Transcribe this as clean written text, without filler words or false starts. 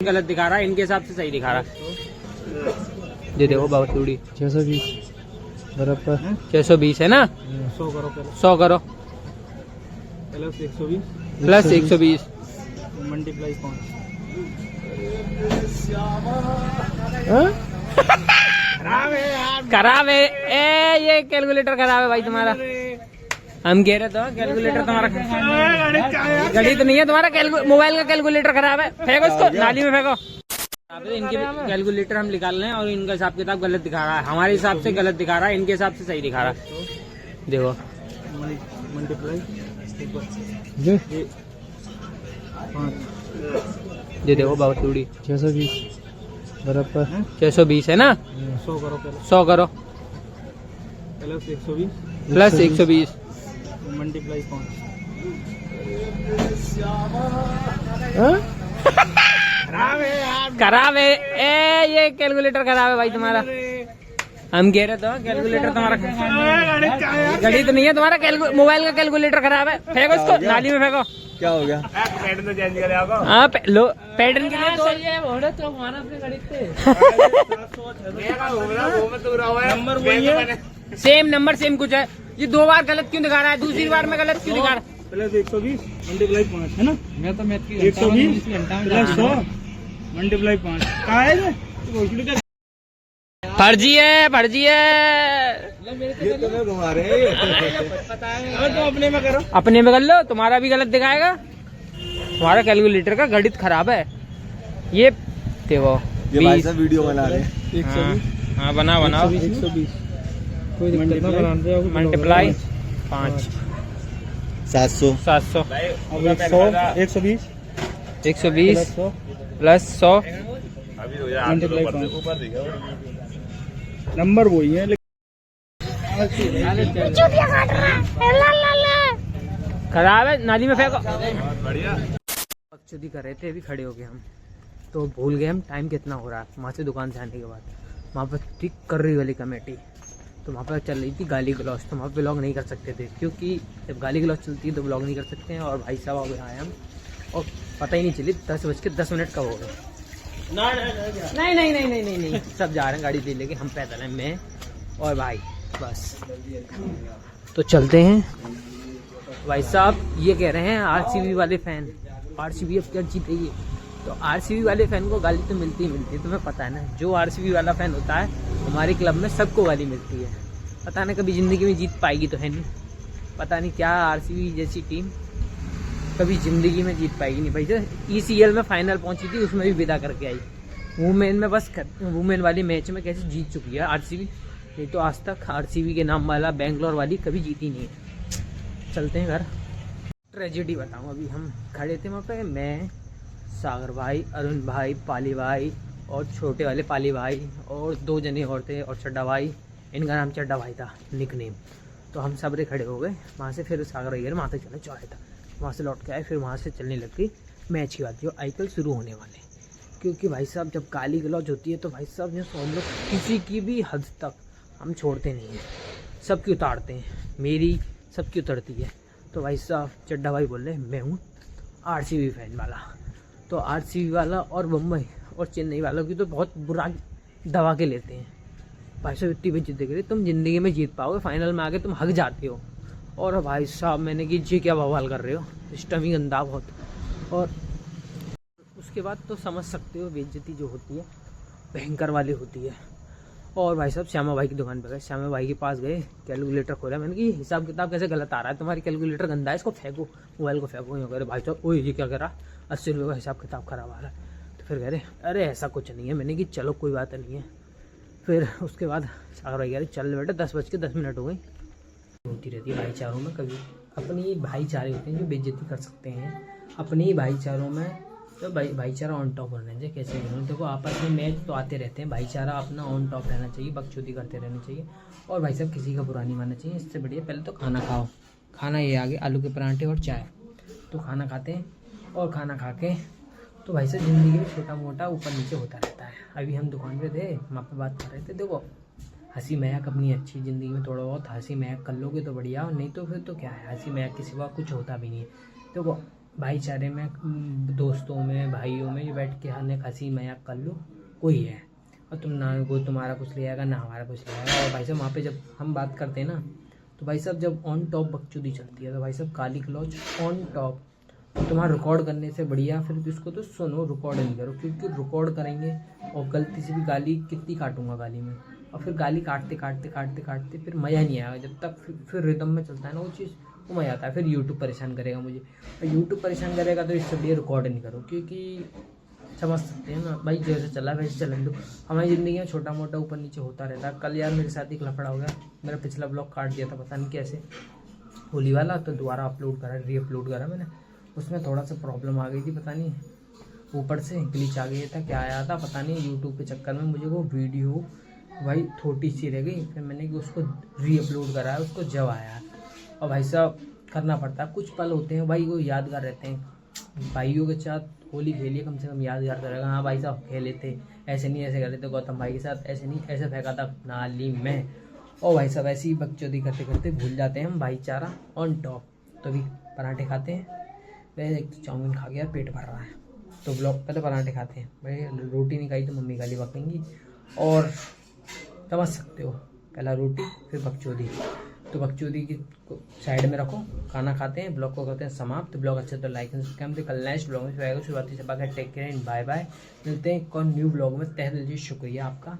गलत दिखा रहा है, इनके हिसाब से सही दिखा रहा है। ये देखो बाबूड़ी 620 बराबर 620 है ना। 100 करो 100 करो प्लस 120 मल्टीप्लाई 5 खराब है। ये कैलकुलेटर खराब है भाई तुम्हारा। हम कह रहे तो कैलकुलेटर तुम्हारा गणित नहीं है तुम्हारा, मोबाइल का कैलकुलेटर खराब है। फेंको इसको नाली में फेंको। इनके कैलकुलेटर हम निकाल रहे हैं और इनका हिसाब किताब गलत दिखा रहा है। हमारे हिसाब से गलत दिखा रहा है, इनके हिसाब से सही दिखा रहा है। देखो ये देखो बाबूड़ी 620 बराबर 620 है ना। 100 करो प्लस 120 मल्टीप्लाई 5 खराब है। ये कैलकुलेटर खराब है भाई तुम्हारा। हम कह रहे तो कैलकुलेटर तुम्हारा गणित नहीं है तुम्हारा, मोबाइल का कैलकुलेटर खराब है। फेंको इसको नाली में फेंको। क्या हो गया? पैटर्न तो चेंज करे आपको। हाँ लो पैटर्न के लिए तो हमारा अपने गणित नंबर वही है, सेम नंबर सेम कुछ है। ये 2 बार गलत क्यों दिखा रहा है, दूसरी बार में गलत क्यों दिखा रहा है? प्लस 120 मल्टीप्लाई 5 है ना। मैं तो मैथ की 120 प्लस 100 मल्टीप्लाई 5 कहाँ है ये? फर्जी है फर्जी है। ये तुम्हें घुमा रहे हैं। तो अपने में करो, अपने में कर लो। तुम्हारा भी गलत दिखाएगा, तुम्हारा कैलकुलेटर का गणित खराब है। ये देखो ये भाई साहब वीडियो बना रहे हैं। 120 हाँ बनाओ 120 कोई दिक्कत नहीं। मल्टीप्लाई 5 700 120 प्लस 100 मल्टीप्लाई 5 नंबर वही है। खराब है, नाली में फेंको। बकचोदी कर रहे थे, अभी खड़े हो गए हम तो भूल गए हम टाइम कितना हो रहा है। वहाँ से दुकान से आने के बाद वहाँ पर थी कर्री वाली कमेटी, तो वहाँ पर चल रही थी गाली गलौज। तो वहाँ पर ब्लॉग नहीं कर सकते थे, क्योंकि जब गाली गलौज चलती है तो ब्लॉग नहीं कर सकते हैं। और भाई साहब अभी आए हम और पता ही नहीं चली 10:10 कब हो गए। नहीं सब जा रहे हैं गाड़ी दे लेके, हम पैदल हैं, मैं और भाई बस। तो चलते हैं। भाई साहब ये कह रहे हैं आरसीबी वाले फैन, आरसीबी अब क्या जीतेगी। तो आरसीबी वाले फैन को गाली तो मिलती ही मिलती है, तुम्हें पता है ना। जो आरसीबी वाला फैन होता है हमारे क्लब में सबको गाली मिलती है। पता नहीं कभी जिंदगी में जीत पाएगी तो है नहीं, पता नहीं क्या आरसीबी जैसी टीम कभी जिंदगी में जीत पाएगी नहीं। भाई ECL में फाइनल पहुंची थी, उसमें भी विदा करके आई। वुमेन में बस वुमेन वाली मैच में कैसे जीत चुकी है आरसीबी, नहीं तो आज तक आरसीबी के नाम वाला बेंगलोर वाली कभी जीती नहीं है। चलते हैं घर। ट्रेजेडी बताऊं, अभी हम खड़े थे वहाँ पे, मैं, सागर भाई, अरुण भाई, पाली भाई और छोटे वाले पाली भाई और 2 जने और थे और चड्डा भाई। इनका नाम चड्डा भाई था, निक नेम। तो हम सबरे खड़े हो गए वहाँ से। फिर सागर भाई वहाँ तक चले चौराहे था, वहाँ से लौट के आए। फिर वहाँ से चलने लग गई मैच की बात, जो IPL शुरू होने वाले। क्योंकि भाई साहब जब गाली गलौज होती है तो भाई साहब जो हम लोग किसी की भी हद तक हम छोड़ते नहीं हैं, सबकी उतारते हैं। मेरी सबकी उतरती है। तो भाई साहब चड्डा भाई बोल रहे मैं हूँ RCB फैन वाला। तो RCB वाला और मुंबई और चेन्नई वालों की तो बहुत बुरा दबा के लेते हैं। भाई साहब इतनी बेइज्जती करी, तुम जिंदगी में जीत पाओगे, फाइनल में आके तुम हक जाते हो। और भाई साहब मैंने कि जी क्या बवाल कर रहे हो, स्टमी गंदा बहुत। और उसके बाद तो समझ सकते हो बेइज्जती जो होती है भयंकर वाली होती है। और भाई साहब श्यामा भाई की दुकान पे गए, श्यामा भाई के पास गए, कैलकुलेटर खोला। मैंने कि हिसाब किताब कैसे गलत आ रहा है, तुम्हारी कैलकुलेटर गंदा है, इसको फेंको, मोबाइल को फेंको। यूँ कह रहे भाई साहब ओए ये क्या करा, 80 रुपये का हिसाब किताब खराब आ रहा है। तो फिर कह रहे अरे ऐसा कुछ नहीं है। मैंने कि चलो कोई बात नहीं है। फिर उसके बाद सागर भाई कह रहे चल बेटा 10:10 हो गई। होती रहती है भाईचारों में, कभी अपनी भाईचारे होते हैं जो बेइज्जती कर सकते हैं। अपने ही भाईचारों में तो भाईचारा ऑन टॉप रहना चाहिए। कैसे नहीं, देखो आपस में मैच तो आते रहते हैं, भाईचारा अपना ऑन टॉप रहना चाहिए, बकचोदी करते रहना चाहिए। और भाई साहब किसी का बुरा नहीं मानना चाहिए। इससे बढ़िया पहले तो खाना खाओ। खाना ये आगे आलू के पराठे और चाय। तो खाना खाते हैं और खाना खा के तो भाई साहब ज़िंदगी में छोटा मोटा ऊपर नीचे होता रहता है। अभी हम दुकान पे थे, वहाँ पे बात कर रहे थे। देखो हंसी मजाक अपनी अच्छी ज़िंदगी में थोड़ा बहुत हंसी मजाक कर लोगे तो बढ़िया, नहीं तो फिर तो क्या है, हंसी मजाक के सिवा कुछ होता भी नहीं है। देखो भाईचारे में, दोस्तों में, भाइयों में ये बैठ के हमने हंसी मजाक कर लो, कोई है। और तुम ना कोई तुम्हारा कुछ ले आएगा ना हमारा कुछ ले आएगा। और भाई साहब वहाँ पे जब हम बात करते हैं ना, तो भाई साहब जब ऑन टॉप बकचोदी चलती है तो भाई साहब गाली गलौज ऑन टॉप। तुम्हारा रिकॉर्ड करने से बढ़िया फिर इसको तो सुनो, रिकॉर्ड नहीं करो, क्योंकि रिकॉर्ड करेंगे और गलती से भी गाली कितनी काटूंगा गाली में, और फिर गाली काटते काटते काटते काटते फिर मज़ा नहीं आएगा। जब तक फिर रिदम में चलता है ना वो चीज़, वो मज़ा आता है। फिर यूट्यूब परेशान करेगा मुझे, और यूट्यूब परेशान करेगा तो इससे बढ़िया रिकॉर्ड नहीं करो, क्योंकि समझ सकते हैं ना भाई, जैसे चला वैसे चलन दो। हमारी ज़िंदगी में छोटा मोटा ऊपर नीचे होता रहता है। कल यार मेरे साथ एक लफड़ा हो गया, मेरा पिछला ब्लॉग काट दिया था पता नहीं कैसे, होली वाला, तो दोबारा अपलोड करा, री अपलोड करा मैंने। उसमें थोड़ा सा प्रॉब्लम आ गई थी, पता नहीं ऊपर से ग्लिच आ गया था, क्या आया था पता नहीं। यूट्यूब के चक्कर में मुझे वो वीडियो भाई छोटी सी रह गई, फिर मैंने उसको री अपलोड कराया, उसको जब आया। और भाई साहब करना पड़ता है, कुछ पल होते हैं भाई वो यादगार रहते हैं। भाइयों के साथ होली खेलिए, कम से कम यादगार करेगा, हाँ भाई साहब खेले थे, ऐसे नहीं ऐसे कर रहे थे गौतम भाई के साथ, ऐसे नहीं ऐसे फेंका था नाली में। और भाई साहब ऐसी ही बकचोदी करते करते भूल जाते हैं हम भाईचारा ऑन टॉप। तो अभी पराठे खाते हैं, वैसे एक तो चाउमीन खा गया, पेट भर रहा है, तो ब्लॉग पहले पराठे खाते हैं भाई। रोटी नहीं खाई तो मम्मी गाली बकेंगी, और समझ सकते हो, पहला रोटी फिर बकचोदी। तो बकचोदी की साइड में रखो, खाना खाते हैं, ब्लॉग को करते हैं समाप्त। ब्लॉग अच्छा तो लाइक एंड सब्सक्राइब। तो कल नेक्स्ट ब्लॉग में शुरुआती से bye bye, take care and bye bye. मिलते हैं एक और न्यू ब्लॉग में। तहे दिल से शुक्रिया आपका।